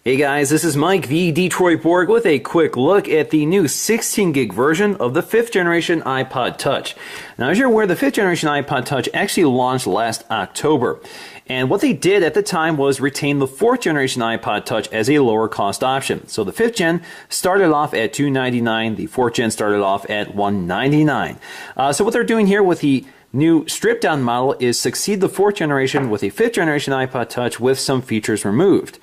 Hey guys, this is Mike v. Detroit Borg with a quick look at the new 16 gig version of the 5th generation iPod Touch. Now, as you're aware, the 5th generation iPod Touch actually launched last October. And what they did at the time was retain the 4th generation iPod Touch as a lower cost option. So the 5th gen started off at $299, the 4th gen started off at $199. So what they're doing here with the new stripped down model is succeed the 4th generation with a 5th generation iPod Touch with some features removed.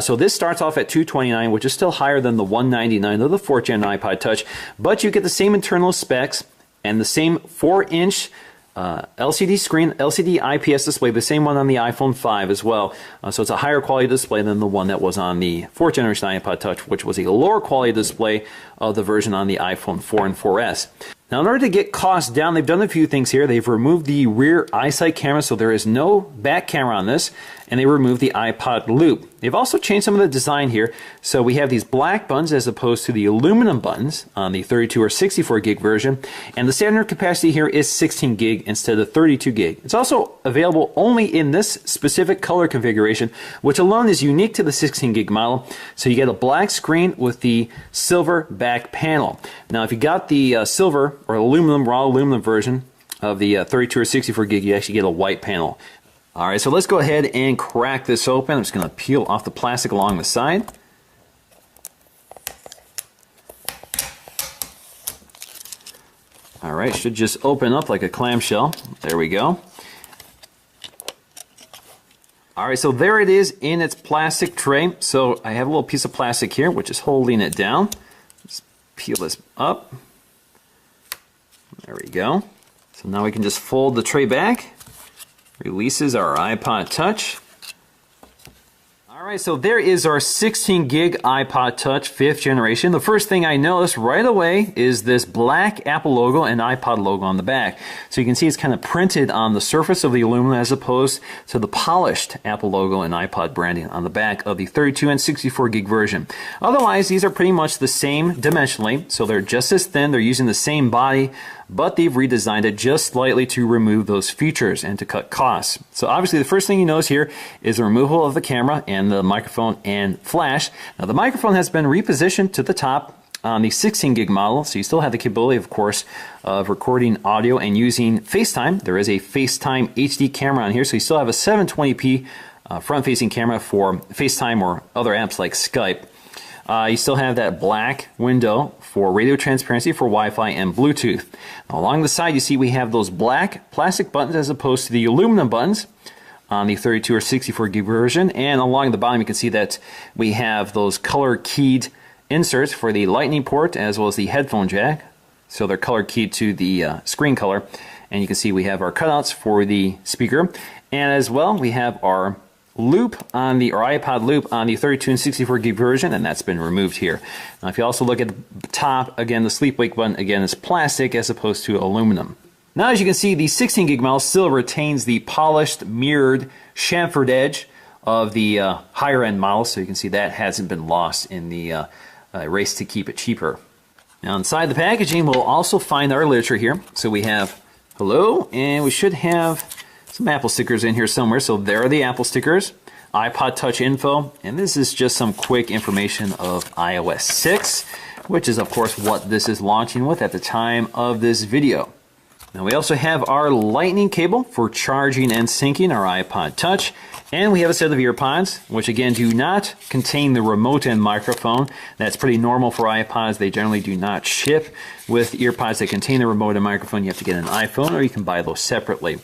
So this starts off at $229, which is still higher than the $199 of the 4th gen iPod Touch, but you get the same internal specs and the same 4-inch LCD screen, LCD IPS display, the same one on the iPhone 5 as well. So it's a higher quality display than the one that was on the 4th generation iPod Touch, which was a lower quality display of the version on the iPhone 4 and 4S. Now, in order to get costs down, they've done a few things here. They've removed the rear eyesight camera, so there is no back camera on this, and they removed the iPod loop. They've also changed some of the design here. So we have these black buttons as opposed to the aluminum buttons on the 32 or 64 gig version, and the standard capacity here is 16 gig instead of 32 gig. It's also available only in this specific color configuration, which alone is unique to the 16 gig model. So you get a black screen with the silver back panel. Now, if you got the silver or aluminum, raw aluminum version of the 32 or 64 gig, you actually get a white panel. All right, so let's go ahead and crack this open. I'm just going to peel off the plastic along the side. All right, should just open up like a clamshell. There we go. All right, so there it is in its plastic tray. So I have a little piece of plastic here, which is holding it down. Just peel this up. There we go. So now we can just fold the tray back. Releases our iPod Touch. Alright, so there is our 16 gig iPod Touch 5th generation. The first thing I noticed right away is this black Apple logo and iPod logo on the back. So you can see it's kind of printed on the surface of the aluminum as opposed to the polished Apple logo and iPod branding on the back of the 32 and 64 gig version. Otherwise, these are pretty much the same dimensionally, so they're just as thin, they're using the same body, but they've redesigned it just slightly to remove those features and to cut costs. So obviously the first thing you notice here is the removal of the camera and the microphone and flash. Now the microphone has been repositioned to the top on the 16 gig model, so you still have the capability, of course, of recording audio and using FaceTime. There is a FaceTime HD camera on here, so you still have a 720p front-facing camera for FaceTime or other apps like Skype. You still have that black window for radio transparency for Wi-Fi and Bluetooth. Now, along the side, you see we have those black plastic buttons as opposed to the aluminum buttons on the 32 or 64 gig version. And along the bottom, you can see that we have those color-keyed inserts for the lightning port as well as the headphone jack. So they're color-keyed to the screen color. And you can see we have our cutouts for the speaker. And as well, we have our loop on the, or iPod loop on the 32 and 64 gig version, and that's been removed here. Now, if you also look at the top, again, the sleep wake button, again, is plastic as opposed to aluminum. Now, as you can see, the 16 gig model still retains the polished, mirrored chamfered edge of the higher end model, so you can see that hasn't been lost in the race to keep it cheaper. Now, inside the packaging, we'll also find our literature here. So we have hello, and we should have some Apple stickers in here somewhere. So there are the Apple stickers, iPod Touch info, and this is just some quick information of iOS 6, which is of course what this is launching with at the time of this video. Now we also have our lightning cable for charging and syncing our iPod Touch, and we have a set of earpods, which again do not contain the remote and microphone. That's pretty normal for iPods. They generally do not ship with earpods that contain the remote and microphone. You have to get an iPhone, or you can buy those separately.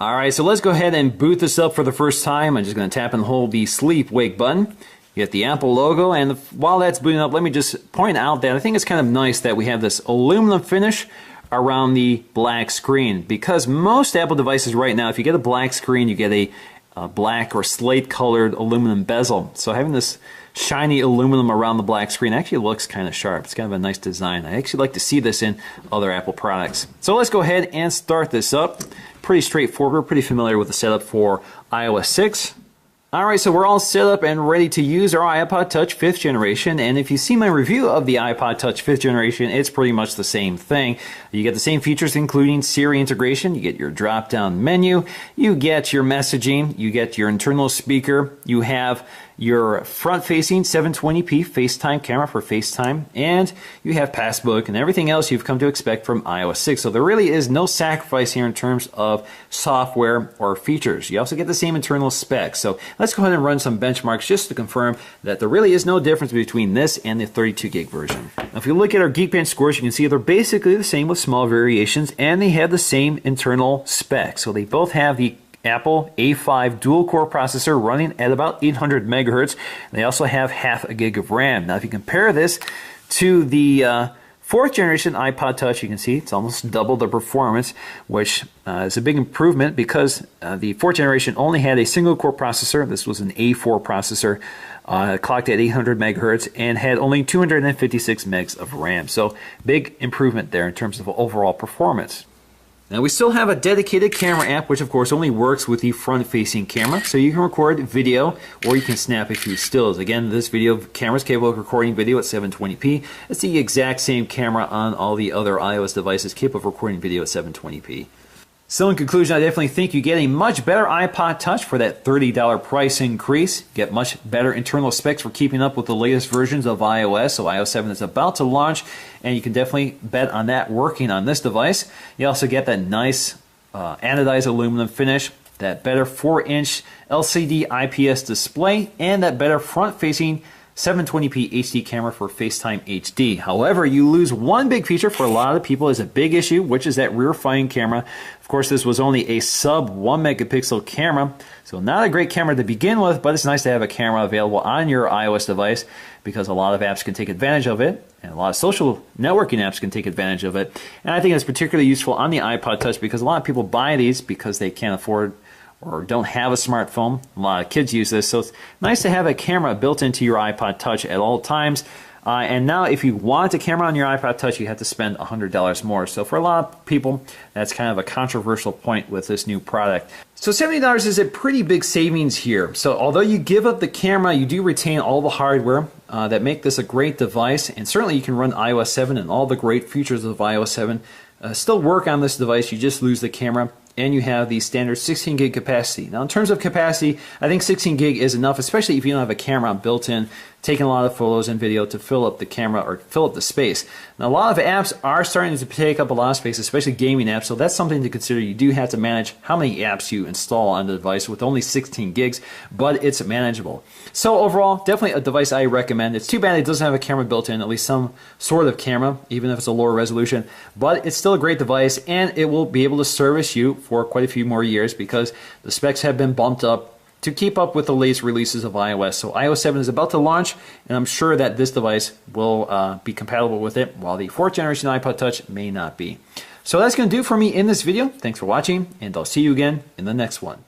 Alright, so let's go ahead and boot this up for the first time. I'm just going to tap and hold the sleep wake button. You get the Apple logo, and while that's booting up, let me just point out that I think it's kind of nice that we have this aluminum finish around the black screen, because most Apple devices right now, if you get a black screen, you get a black or slate colored aluminum bezel. So having this shiny aluminum around the black screen actually looks kind of sharp. It's kind of a nice design. I actually like to see this in other Apple products. So let's go ahead and start this up. Pretty straightforward. We're pretty familiar with the setup for iOS 6. Alright, so we're all set up and ready to use our iPod Touch 5th generation, and if you see my review of the iPod Touch 5th generation, it's pretty much the same thing. You get the same features including Siri integration, you get your drop-down menu, you get your messaging, you get your internal speaker, you have your front-facing 720p FaceTime camera for FaceTime, and you have Passbook and everything else you've come to expect from iOS 6. So there really is no sacrifice here in terms of software or features. You also get the same internal specs. So let's go ahead and run some benchmarks just to confirm that there really is no difference between this and the 32 gig version. Now, if you look at our Geekbench scores, you can see they're basically the same with small variations, and they have the same internal specs. So they both have the Apple A5 dual-core processor running at about 800 megahertz. They also have half a gig of RAM. Now, if you compare this to the fourth generation iPod Touch, you can see it's almost double the performance, which is a big improvement because the fourth generation only had a single-core processor. This was an A4 processor, clocked at 800 megahertz, and had only 256 megs of RAM. So, big improvement there in terms of overall performance. Now we still have a dedicated camera app, which of course only works with the front-facing camera, so you can record video or you can snap a few stills. Again, this video camera is capable of recording video at 720p. It's the exact same camera on all the other iOS devices capable of recording video at 720p. So in conclusion, I definitely think you get a much better iPod Touch for that $30 price increase. You get much better internal specs for keeping up with the latest versions of iOS. So iOS 7 is about to launch, and you can definitely bet on that working on this device. You also get that nice anodized aluminum finish, that better 4-inch LCD IPS display, and that better front-facing 720p HD camera for FaceTime HD. However, you lose one big feature for a lot of people is a big issue, which is that rear-facing camera. Of course, this was only a sub 1 megapixel camera, so not a great camera to begin with, but it's nice to have a camera available on your iOS device because a lot of apps can take advantage of it, and a lot of social networking apps can take advantage of it. And I think it's particularly useful on the iPod Touch because a lot of people buy these because they can't afford or don't have a smartphone. A lot of kids use this, so it's nice to have a camera built into your iPod Touch at all times. And now if you want a camera on your iPod Touch, you have to spend $100 more. So for a lot of people, that's kind of a controversial point with this new product. So $70 is a pretty big savings here. So although you give up the camera, you do retain all the hardware that make this a great device. And certainly you can run iOS 7 and all the great features of iOS 7 still work on this device. You just lose the camera, and you have the standard 16 gig capacity. Now in terms of capacity, I think 16 gig is enough, especially if you don't have a camera built in, taking a lot of photos and video to fill up the camera or fill up the space. Now a lot of apps are starting to take up a lot of space, especially gaming apps, so that's something to consider. You do have to manage how many apps you install on the device with only 16 gigs, but it's manageable. So overall, definitely a device I recommend. It's too bad it doesn't have a camera built in, at least some sort of camera, even if it's a lower resolution, but it's still a great device, and it will be able to service you for quite a few more years because the specs have been bumped up to keep up with the latest releases of iOS. So iOS 7 is about to launch, and I'm sure that this device will be compatible with it, while the 4th generation iPod Touch may not be. So that's going to do it for me in this video. Thanks for watching, and I'll see you again in the next one.